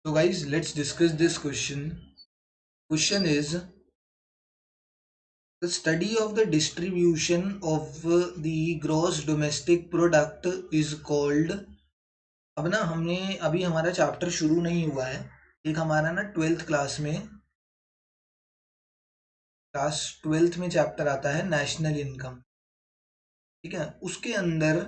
So guys, let's discuss this question. Question is the study of the distribution of the gross domestic product is called. अब ना हमने अभी हमारा chapter शुरू नहीं हुआ है। एक हमारा ना क्लास ट्वेल्थ में चैप्टर आता है नेशनल इनकम। ठीक है, उसके अंदर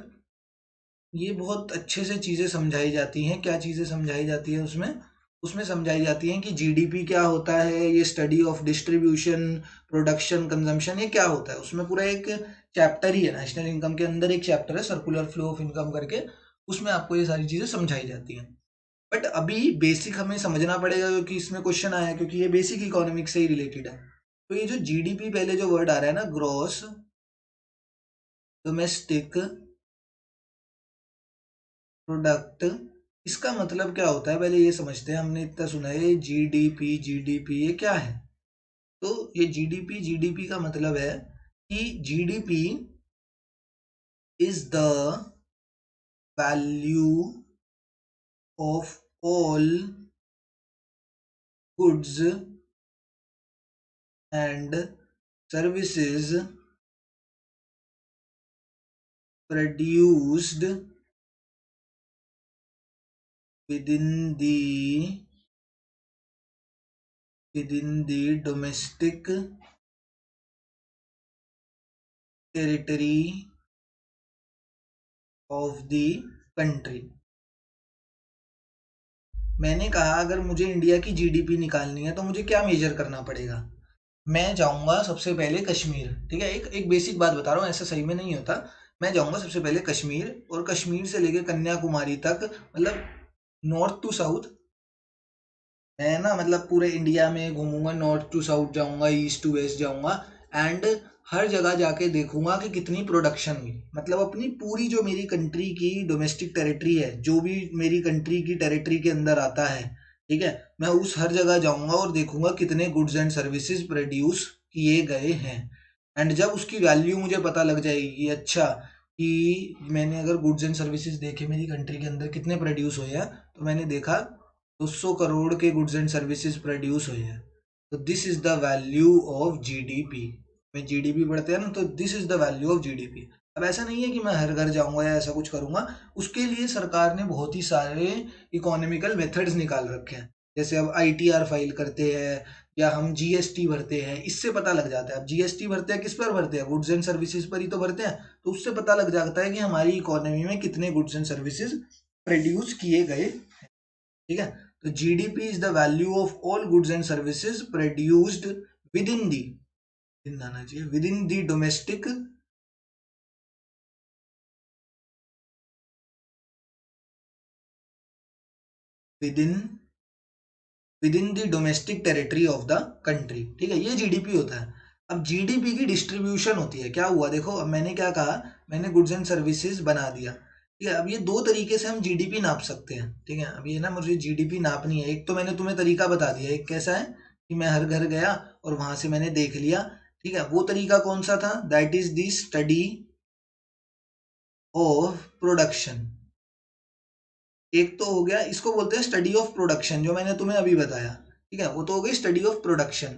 ये बहुत अच्छे से चीज़ें समझाई जाती हैं। क्या चीज़ें समझाई जाती है उसमें? उसमें समझाई जाती हैं कि जीडीपी क्या होता है, ये study of distribution, production, consumption, ये क्या होता है। उसमें पूरा एक चैप्टर ही है। नेशनल इनकम के अंदर एक चैप्टर है सर्कुलर फ्लो ऑफ इनकम करके, उसमें आपको ये सारी चीज़ें समझाई जाती हैं। बट अभी बेसिक हमें समझना पड़ेगा क्योंकि इसमें क्वेश्चन आया है, क्योंकि ये बेसिक इकोनॉमिक्स से ही रिलेटेड है। तो ये जो जीडीपी पहले जो वर्ड आ रहा है ना, ग्रॉस डोमेस्टिक प्रोडक्ट, इसका मतलब क्या होता है पहले ये समझते हैं। हमने इतना सुना है जीडीपी जीडीपी, ये क्या है? तो ये जीडीपी जीडीपी का मतलब है कि GDP is the value of all goods and services produced within the domestic territory of the country। मैंने कहा अगर मुझे इंडिया की जीडीपी निकालनी है तो मुझे क्या मेजर करना पड़ेगा? मैं जाऊंगा सबसे पहले कश्मीर। ठीक है, एक एक बेसिक बात बता रहा हूँ, ऐसा सही में नहीं होता। मैं जाऊंगा सबसे पहले कश्मीर, और कश्मीर से लेके कन्याकुमारी तक, मतलब नॉर्थ टू साउथ। मैं ना मतलब पूरे इंडिया में घूमूंगा, नॉर्थ टू साउथ जाऊंगा, ईस्ट टू वेस्ट जाऊंगा, एंड हर जगह जाके देखूंगा कि कितनी प्रोडक्शन हुई। मतलब अपनी पूरी जो मेरी कंट्री की डोमेस्टिक टेरिटरी है, जो भी मेरी कंट्री की टेरिटरी के अंदर आता है, ठीक है, मैं उस हर जगह जाऊंगा और देखूंगा कितने गुड्स एंड सर्विसेज प्रोड्यूस किए गए हैं। एंड जब उसकी वैल्यू मुझे पता लग जाएगी, अच्छा कि मैंने अगर गुड्स एंड सर्विसेज देखे मेरी कंट्री के अंदर कितने प्रोड्यूस हुए हैं, तो मैंने देखा 200 करोड़ के गुड्स एंड सर्विसेज प्रोड्यूस हुए हैं। तो this is the value of GDP. में जीडीपी पढ़ते हैं ना, तो this is the value of GDP. अब ऐसा नहीं है कि मैं हर घर जाऊंगा या ऐसा कुछ करूंगा। उसके लिए सरकार ने बहुत ही सारे इकोनॉमिकल मेथड्स निकाल रखे हैं। जैसे अब आईटीआर फाइल करते हैं, या हम जीएसटी भरते हैं, इससे पता लग जाता है। अब जीएसटी भरते हैं, किस पर भरते हैं? गुड्स एंड सर्विसेज पर ही तो भरते हैं। तो उससे पता लग जाता है कि हमारी इकोनॉमी में कितने गुड्स एंड सर्विसेज प्रोड्यूस किए गए। ठीक है, तो GDP is the value of all goods and services produced with in आना चाहिए, with in the domestic with in the domestic territory of the country. ठीक है, ये जीडीपी होता है। अब जीडीपी की डिस्ट्रीब्यूशन होती है। क्या हुआ देखो, अब मैंने क्या कहा, मैंने गुड्स एंड सर्विसेज बना दिया। ठीक है, अब ये दो तरीके से हम जीडीपी नाप सकते हैं। ठीक है, अब ये ना मुझे जीडीपी नापनी है। एक तो मैंने तुम्हें तरीका बता दिया, एक कैसा है कि मैं हर घर गया और वहां से मैंने देख लिया। ठीक है, वो तरीका कौन सा था? That is the study of production. एक तो हो गया, इसको बोलते हैं स्टडी ऑफ प्रोडक्शन, जो मैंने तुम्हें अभी बताया। ठीक है, वो तो हो गई स्टडी ऑफ प्रोडक्शन।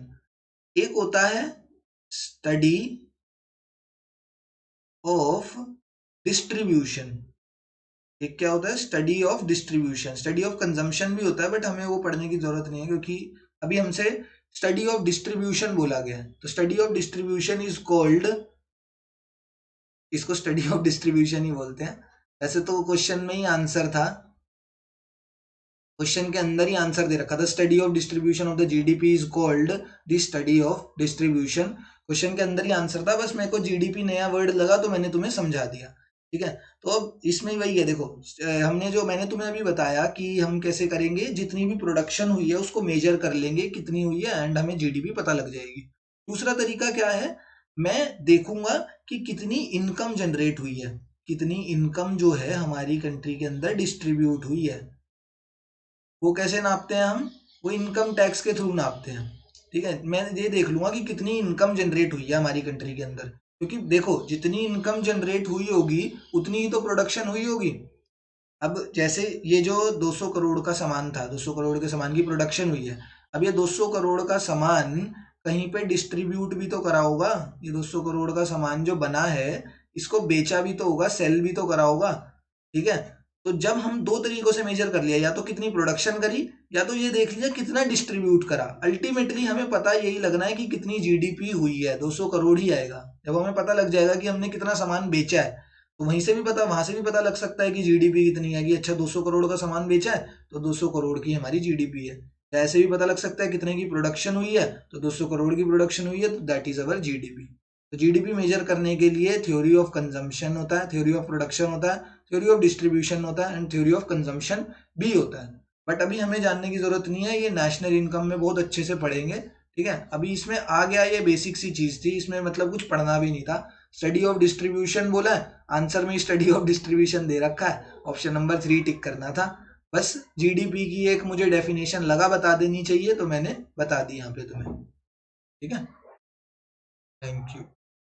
एक होता है स्टडी ऑफ डिस्ट्रीब्यूशन। एक क्या होता है? Study of distribution. Study of consumption भी होता है, बट हमें वो पढ़ने की जरूरत नहीं है क्योंकि अभी हमसे स्टडी ऑफ डिस्ट्रीब्यूशन बोला गया है। तो study of distribution is called, इसको स्टडी ऑफ डिस्ट्रीब्यूशन ही बोलते हैं। वैसे तो क्वेश्चन में ही आंसर था, क्वेश्चन के अंदर ही आंसर दे रखा था, study of distribution of the GDP is called the study of distribution. Question के अंदर ही आंसर था, बस मेरे को जीडीपी नया वर्ड लगा तो मैंने तुम्हें समझा दिया। ठीक है, तो अब इसमें वही है, देखो हमने जो मैंने तुम्हें अभी बताया कि हम कैसे करेंगे, जितनी भी प्रोडक्शन हुई है उसको मेजर कर लेंगे कितनी हुई है, एंड हमें जीडीपी पता लग जाएगी। दूसरा तरीका क्या है? मैं देखूंगा कि कितनी इनकम जनरेट हुई है, कितनी इनकम जो है हमारी कंट्री के अंदर डिस्ट्रीब्यूट हुई है। वो कैसे नापते हैं हम? वो इनकम टैक्स के थ्रू नापते हैं। ठीक है, मैं ये देख लूंगा कि कितनी इनकम जनरेट हुई है हमारी कंट्री के अंदर, क्योंकि देखो जितनी इनकम जनरेट हुई होगी उतनी ही तो प्रोडक्शन हुई होगी। अब जैसे ये जो 200 करोड़ का सामान था, 200 करोड़ के सामान की प्रोडक्शन हुई है, अब ये 200 करोड़ का सामान कहीं पे डिस्ट्रीब्यूट भी तो करा होगा। ये 200 करोड़ का सामान जो बना है, इसको बेचा भी तो होगा, सेल भी तो करा होगा, ठीक है। तो जब हम दो तरीकों से मेजर कर लिया, या तो कितनी प्रोडक्शन करी, या तो ये देख लिया कितना डिस्ट्रीब्यूट करा। अल्टीमेटली हमें पता यही लगना है कि कितनी जीडीपी हुई है, 200 करोड़ ही आएगा। जब हमें पता लग जाएगा कि हमने कितना सामान बेचा है, तो वहीं से भी पता, वहां से भी पता लग सकता है कि जीडीपी कितनी है, कि अच्छा 200 करोड़ का सामान बेचा है तो 200 करोड़ की हमारी जीडीपी है। या ऐसे भी पता लग सकता है कितने की प्रोडक्शन हुई है, तो 200 करोड़ की प्रोडक्शन हुई है, तो दैट इज अवर जीडीपी। तो जीडीपी मेजर करने के लिए थ्योरी ऑफ कंजम्पशन होता है, थ्योरी ऑफ प्रोडक्शन होता है, थ्योरी ऑफ डिस्ट्रीब्यूशन होता है, एंड थ्योरी ऑफ कंजम्पशन भी होता है। बट अभी हमें जानने की जरूरत नहीं है, ये नेशनल इनकम में बहुत अच्छे से पढ़ेंगे, ठीक है। अभी इसमें आ गया, ये बेसिक सी चीज थी, इसमें मतलब कुछ पढ़ना भी नहीं था। स्टडी ऑफ डिस्ट्रीब्यूशन बोला है, आंसर में स्टडी ऑफ डिस्ट्रीब्यूशन दे रखा है, ऑप्शन नंबर 3 टिक करना था। बस जीडीपी की एक मुझे डेफिनेशन लगा बता देनी चाहिए, तो मैंने बता दी यहाँ पे तुम्हें, ठीक है। Thank you.